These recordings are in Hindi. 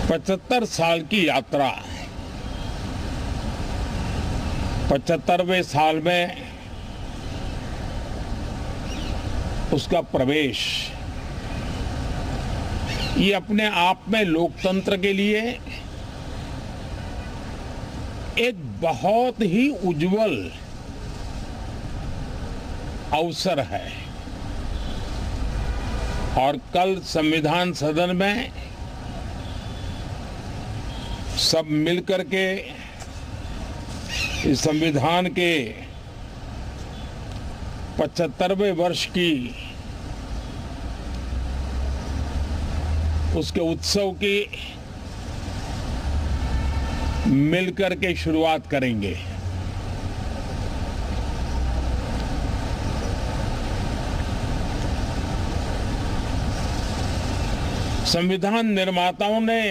75 साल की यात्रा, 75वें साल में उसका प्रवेश, ये अपने आप में लोकतंत्र के लिए एक बहुत ही उज्जवल अवसर है। और कल संविधान सदन में सब मिलकर के इस संविधान के 75वें वर्ष की उसके उत्सव की मिलकर के शुरुआत करेंगे। संविधान निर्माताओं ने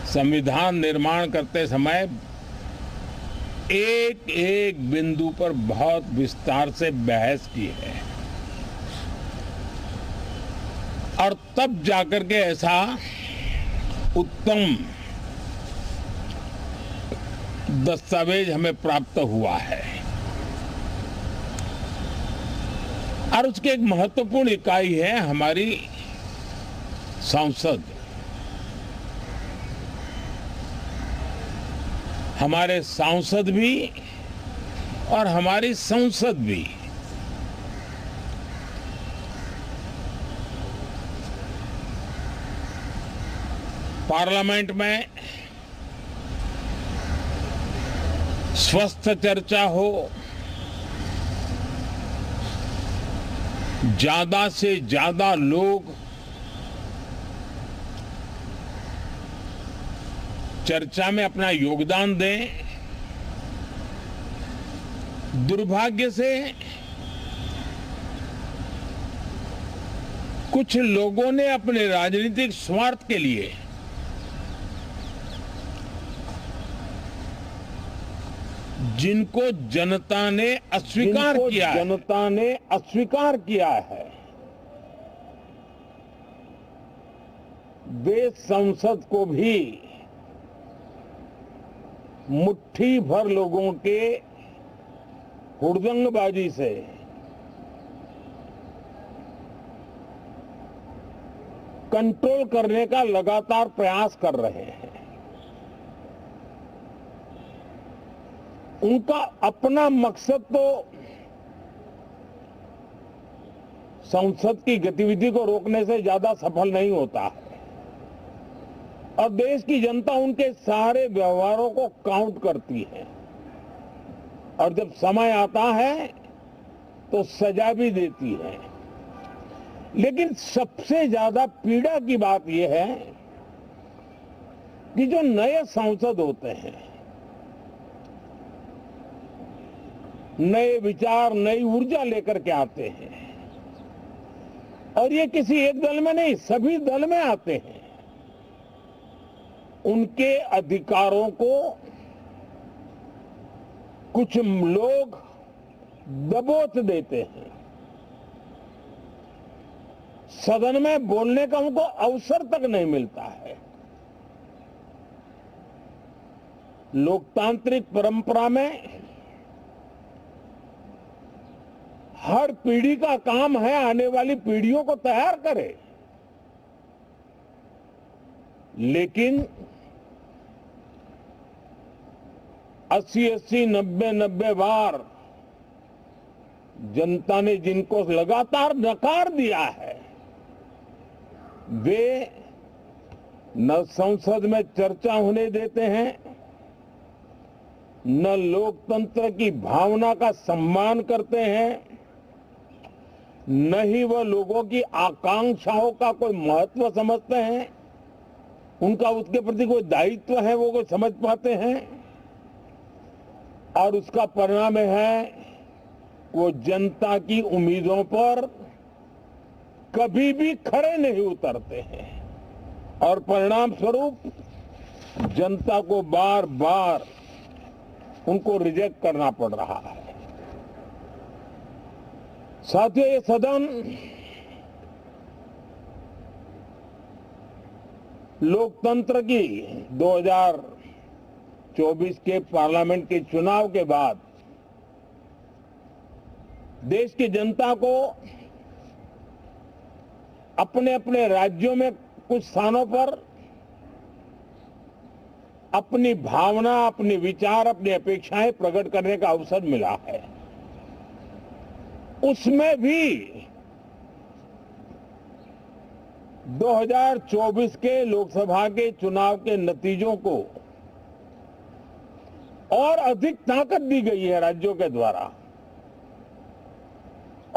संविधान निर्माण करते समय एक एक बिंदु पर बहुत विस्तार से बहस की है और तब जाकर के ऐसा उत्तम दस्तावेज हमें प्राप्त हुआ है। और उसकी एक महत्वपूर्ण इकाई है हमारी संसद। हमारे सांसद भी और हमारी संसद भी पार्लियामेंट में स्वस्थ चर्चा हो, ज्यादा से ज्यादा लोग चर्चा में अपना योगदान दें। दुर्भाग्य से कुछ लोगों ने अपने राजनीतिक स्वार्थ के लिए जिनको जनता ने अस्वीकार किया है, वे संसद को भी मुट्ठी भर लोगों के हुड़दंगबाजी से कंट्रोल करने का लगातार प्रयास कर रहे हैं। उनका अपना मकसद तो संसद की गतिविधि को रोकने से ज्यादा सफल नहीं होता है और देश की जनता उनके सारे व्यवहारों को काउंट करती है और जब समय आता है तो सजा भी देती है। लेकिन सबसे ज्यादा पीड़ा की बात यह है कि जो नए सांसद होते हैं, नए विचार, नई ऊर्जा लेकर के आते हैं और ये किसी एक दल में नहीं, सभी दल में आते हैं। उनके अधिकारों को कुछ लोग दबोच देते हैं। सदन में बोलने का उनको अवसर तक नहीं मिलता है। लोकतांत्रिक परंपरा में हर पीढ़ी का काम है आने वाली पीढ़ियों को तैयार करे, लेकिन 80-80, 90-90 बार जनता ने जिनको लगातार नकार दिया है, वे न संसद में चर्चा होने देते हैं, न लोकतंत्र की भावना का सम्मान करते हैं, न ही वह लोगों की आकांक्षाओं का कोई महत्व समझते हैं, उनका उसके प्रति कोई दायित्व है वो कोई समझ पाते हैं। और उसका परिणाम है वो जनता की उम्मीदों पर कभी भी खरे नहीं उतरते हैं और परिणाम स्वरूप जनता को बार बार उनको रिजेक्ट करना पड़ रहा है। साथियों, ये सदन लोकतंत्र की 2024 के पार्लियामेंट के चुनाव के बाद देश की जनता को अपने अपने राज्यों में कुछ स्थानों पर अपनी भावना, अपने विचार, अपनी अपेक्षाएं प्रकट करने का अवसर मिला है। उसमें भी 2024 के लोकसभा के चुनाव के नतीजों को और अधिक ताकत दी गई है राज्यों के द्वारा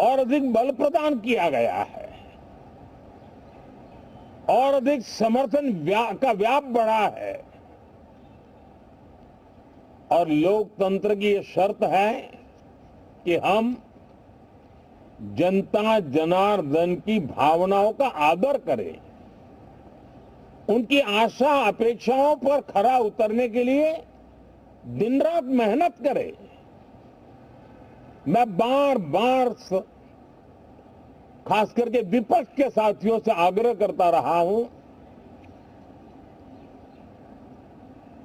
और अधिक बल प्रदान किया गया है और अधिक समर्थन का व्याप बढ़ा है। और लोकतंत्र की ये शर्त है कि हम जनता जनार्दन की भावनाओं का आदर करें, उनकी आशा अपेक्षाओं पर खरा उतरने के लिए दिन रात मेहनत करें। मैं बार बार खास करके विपक्ष के साथियों से आग्रह करता रहा हूं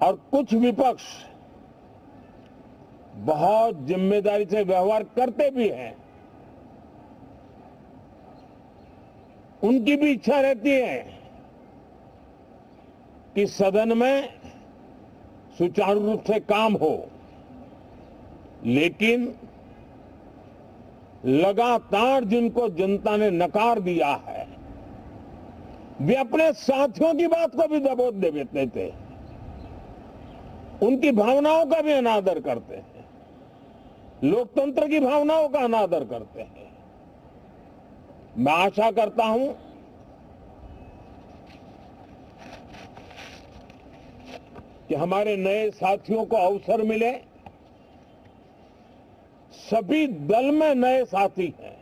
और कुछ विपक्ष बहुत जिम्मेदारी से व्यवहार करते भी हैं। उनकी भी इच्छा रहती है कि सदन में सुचारू रूप से काम हो, लेकिन लगातार जिनको जनता ने नकार दिया है वे अपने साथियों की बात को भी दबोच देते थे, उनकी भावनाओं का भी अनादर करते हैं, लोकतंत्र की भावनाओं का अनादर करते हैं। मैं आशा करता हूं कि हमारे नए साथियों को अवसर मिले। सभी दल में नए साथी हैं,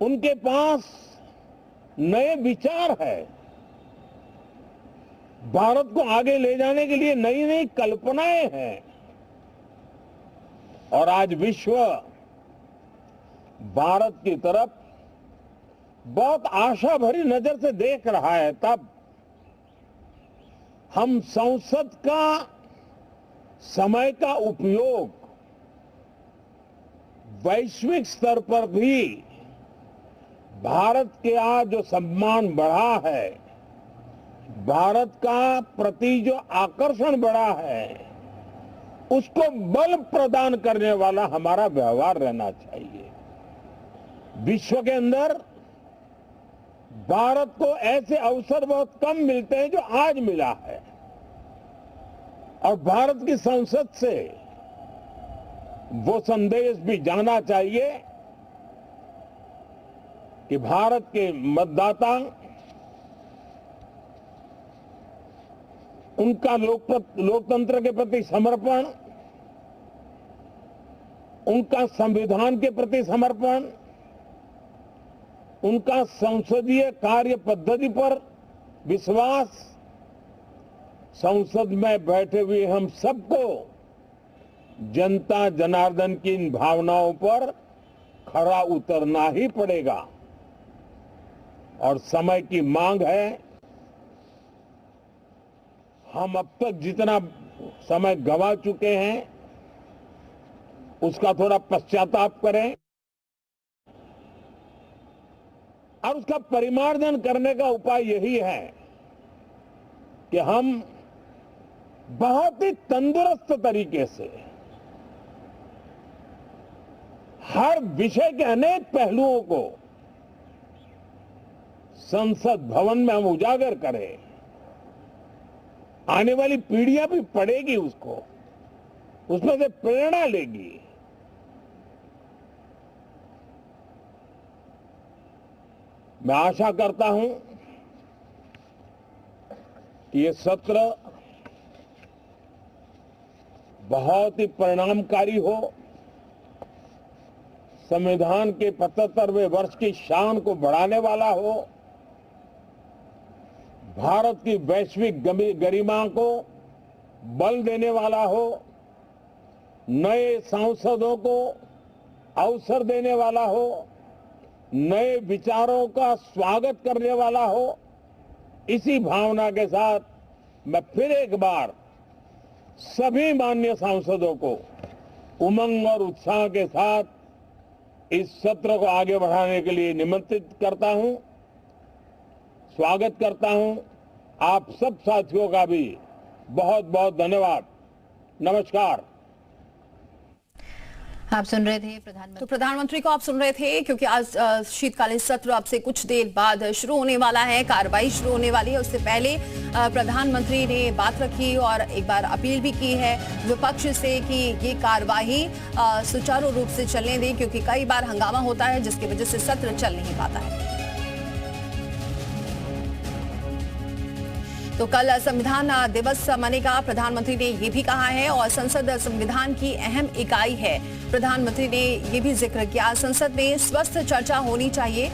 उनके पास नए विचार है, भारत को आगे ले जाने के लिए नई नई कल्पनाएं हैं और आज विश्व भारत की तरफ बहुत आशा भरी नजर से देख रहा है। तब हम संसद का समय का उपयोग वैश्विक स्तर पर भी भारत के आज जो सम्मान बढ़ा है, भारत का प्रति जो आकर्षण बढ़ा है, उसको बल प्रदान करने वाला हमारा व्यवहार रहना चाहिए। विश्व के अंदर भारत को ऐसे अवसर बहुत कम मिलते हैं जो आज मिला है और भारत की संसद से वो संदेश भी जाना चाहिए कि भारत के मतदाता उनका लोकतंत्र के प्रति समर्पण, उनका संविधान के प्रति समर्पण, उनका संसदीय कार्य पद्धति पर विश्वास, संसद में बैठे हुए हम सबको जनता जनार्दन की इन भावनाओं पर खरा उतरना ही पड़ेगा और समय की मांग है। हम अब तक जितना समय गंवा चुके हैं उसका थोड़ा पश्चाताप करें और उसका परिमार्जन करने का उपाय यही है कि हम बहुत ही तंदुरुस्त तरीके से हर विषय के अनेक पहलुओं को संसद भवन में हम उजागर करें। आने वाली पीढ़ियां भी पढ़ेगी उसको, उसमें से प्रेरणा लेगी। मैं आशा करता हूं कि ये सत्र बहुत ही परिणामकारी हो, संविधान के 75वें वर्ष की शान को बढ़ाने वाला हो, भारत की वैश्विक गरिमा को बल देने वाला हो, नए सांसदों को अवसर देने वाला हो, नए विचारों का स्वागत करने वाला हो, इसी भावना के साथ मैं फिर एक बार सभी माननीय सांसदों को उमंग और उत्साह के साथ इस सत्र को आगे बढ़ाने के लिए निमंत्रित करता हूं, स्वागत करता हूं। आप सब साथियों का भी बहुत बहुत धन्यवाद। नमस्कार। आप सुन रहे थे प्रधानमंत्री। तो प्रधानमंत्री को आप सुन रहे थे, क्योंकि आज शीतकालीन सत्र अब से कुछ देर बाद शुरू होने वाला है, कार्रवाई शुरू होने वाली है। उससे पहले प्रधानमंत्री ने बात रखी और एक बार अपील भी की है विपक्ष से कि ये कार्यवाही सुचारू रूप से चलने दें, क्योंकि कई बार हंगामा होता है जिसकी वजह से सत्र चल नहीं पाता है। तो कल संविधान दिवस मनेगा, प्रधानमंत्री ने ये भी कहा है, और संसद संविधान की अहम इकाई है। प्रधानमंत्री ने ये भी जिक्र किया, संसद में स्वस्थ चर्चा होनी चाहिए।